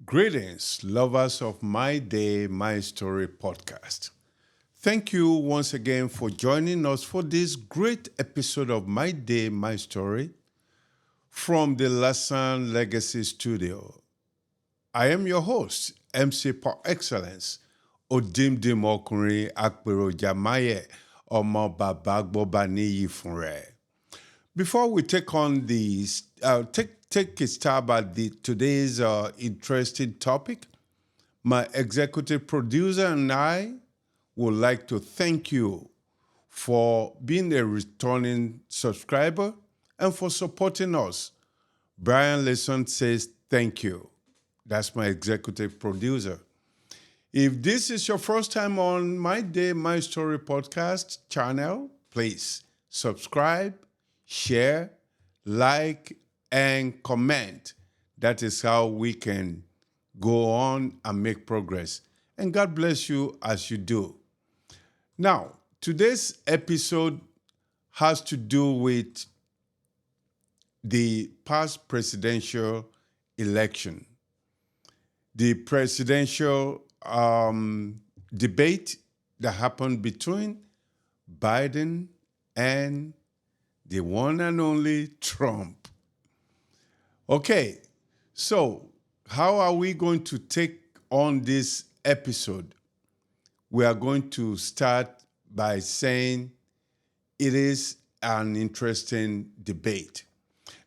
Greetings, lovers of My Day, My Story podcast. Thank you once again for joining us for this great episode of My Day, My Story from the Lesson Legacy Studio. I am your host, MC par excellence, Odimdim Okunrin Akpero Jamaye Omo Baba Gboba Niyi Funre. Before we take on take a stab at today's interesting topic, my executive producer and I would like to thank you for being a returning subscriber and for supporting us. Brian Lesson says thank you. That's my executive producer. If this is your first time on My Day, My Story podcast channel, please subscribe, share, like, and comment. That is how we can go on and make progress. And God bless you as you do. Now, today's episode has to do with the past presidential election. The presidential debate that happened between Biden and the one and only Trump. Okay, so how are we going to take on this episode? We are going to start by saying it is an interesting debate.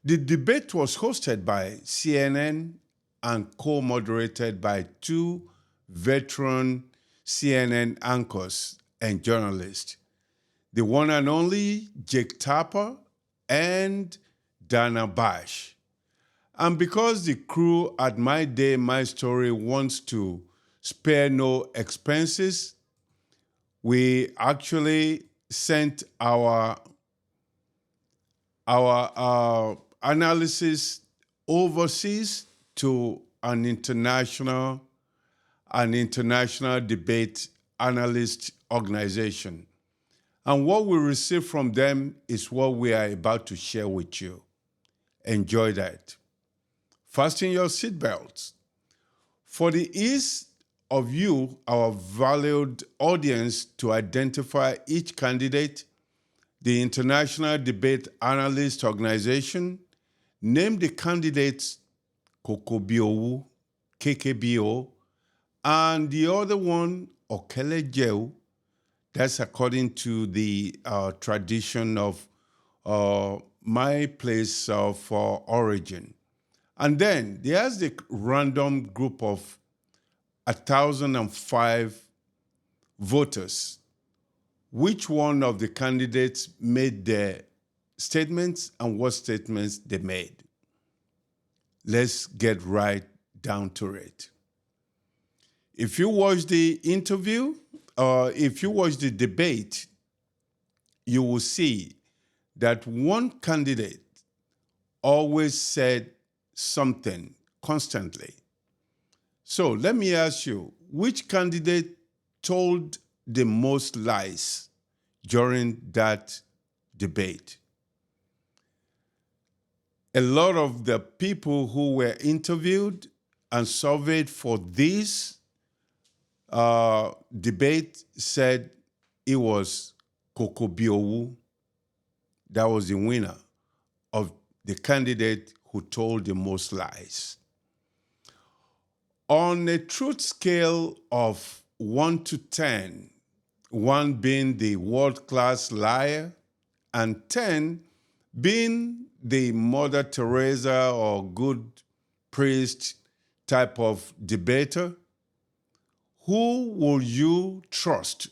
The debate was hosted by CNN and co-moderated by two veteran CNN anchors and journalists, the one and only Jake Tapper and Dana Bash. And because the crew at My Day, My Story wants to spare no expenses, we actually sent our analysis overseas to an international debate analyst organization. And what we received from them is what we are about to share with you. Enjoy that. Fasten your seatbelts. For the ease of you, our valued audience, to identify each candidate, the International Debate Analyst Organization named the candidates Kokobiowu, KKBO, and the other one, Okelejeu. That's according to the tradition of my place of origin. And then there's the random group of 1,005 voters. Which one of the candidates made their statements and what statements they made? Let's get right down to it. If you watch the interview, or if you watch the debate, you will see that one candidate always said something constantly. So let me ask you, which candidate told the most lies during that debate? A lot of the people who were interviewed and surveyed for this debate said it was Kokobiowu that was the winner of the candidate who told the most lies. On a truth scale of 1 to 10, 1 being the world-class liar and 10 being the Mother Teresa or good priest type of debater, who will you trust?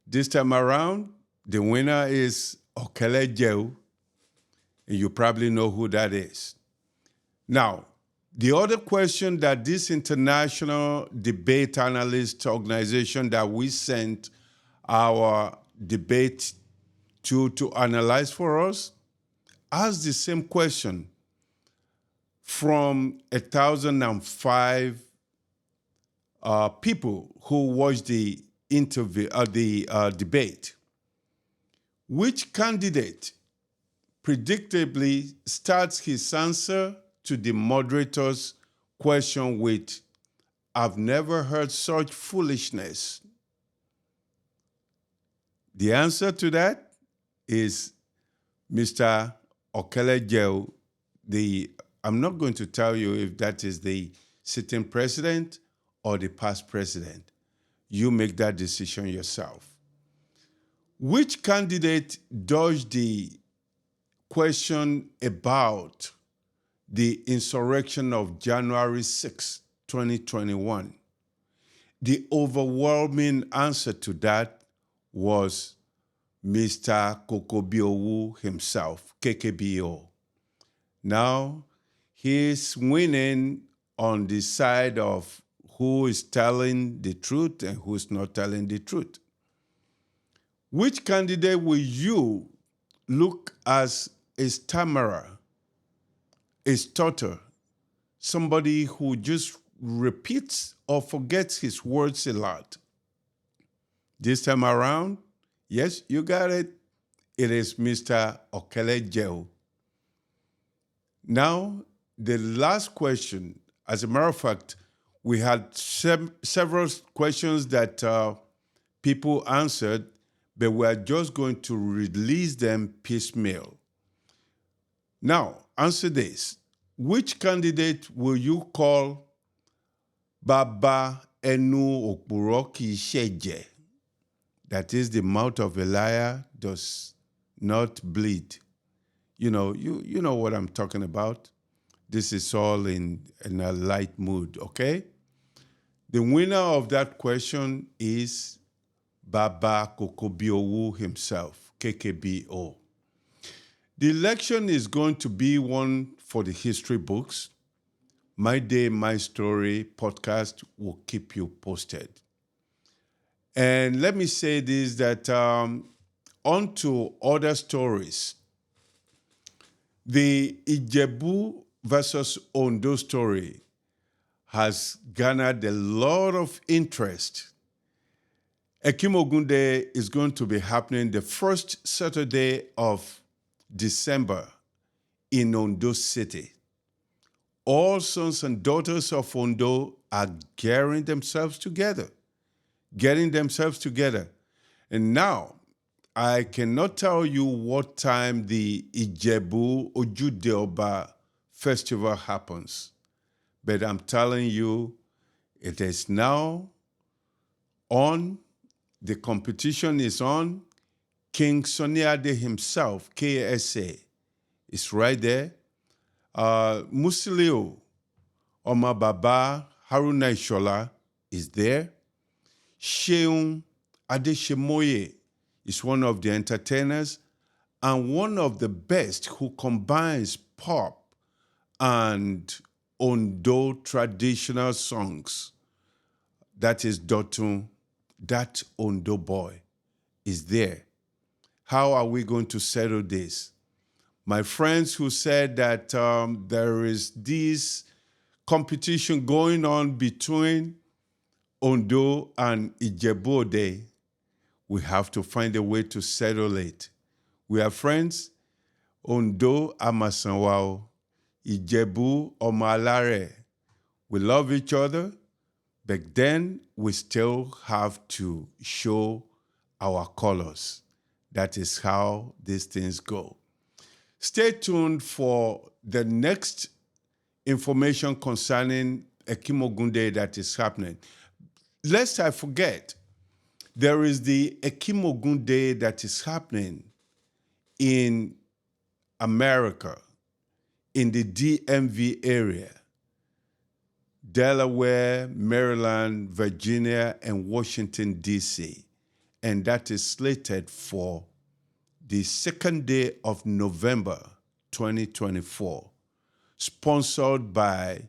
This time around, the winner is Okelejeu, and you probably know who that is. Now, the other question that this international debate analyst organization that we sent our debate to analyze for us asked the same question from 1,005 people who watched the debate. Which candidate predictably starts his answer to the moderator's question with, "I've never heard such foolishness"? The answer to that is Mr. Okelejeu. I'm not going to tell you if that is the sitting president or the past president. You make that decision yourself. Which candidate dodged the question about the insurrection of January 6, 2021? The overwhelming answer to that was Mr. Kokobiowu himself, KKBO. Now, he's winning on the side of who is telling the truth and who's not telling the truth. Which candidate will you look as a stammerer, a stutter, somebody who just repeats or forgets his words a lot? This time around, yes, you got it. It is Mr. Okelejeu. Now, the last question, as a matter of fact, we had several questions that people answered, but we are just going to release them piecemeal. Now, answer this. Which candidate will you call Baba Enu Okpuroki Sheje? That is, the mouth of a liar does not bleed. You know what I'm talking about. This is all in a light mood, okay? The winner of that question is Baba Kokobiowu himself, KKBO. The election is going to be one for the history books. My Day, My Story podcast will keep you posted. And let me say this, that on to other stories. The Ijebu versus Ondo story has garnered a lot of interest. Ekimogunde is going to be happening the first Saturday of December in Ondo City. All sons and daughters of Ondo are getting themselves together. And now, I cannot tell you what time the Ijebu Ojude festival happens, but I'm telling you, it is now on. The competition is on. King Sunny Ade himself, KSA, is right there. Musiliu Oma Baba Haruna Ishola is there. Sheung Adeshemoye is one of the entertainers and one of the best who combines pop and Ondo traditional songs. That is Dotun. That Ondo boy is there. How are we going to settle this? My friends who said that there is this competition going on between Ondo and Ijebu-Ode, we have to find a way to settle it. We are friends. Ondo Amasanwao, Ijebu Omalare. We love each other, but then we still have to show our colors. That is how these things go. Stay tuned for the next information concerning Ekimogunde that is happening. Lest I forget, there is the Ekimogunde that is happening in America, in the DMV area, Delaware, Maryland, Virginia, and Washington, D.C. And that is slated for the second day of November, 2024, sponsored by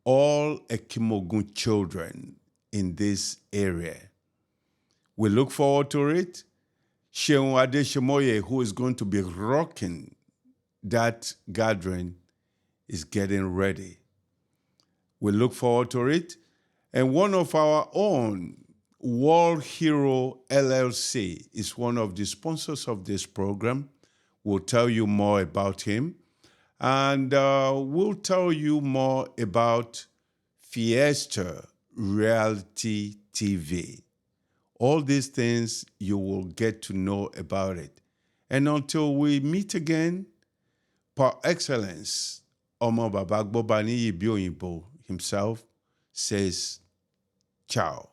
all Ekimogun children in this area. We look forward to it. Sheung Adeshemoye, who is going to be rocking that gathering, is getting ready. We look forward to it. And one of our own, World Hero LLC, is one of the sponsors of this program. We'll tell you more about him. And we'll tell you more about Fiesta Reality TV. All these things you will get to know about it. And until we meet again, Par Excellence, Omo Baba Gbobani Ibioyinbo himself says, ciao.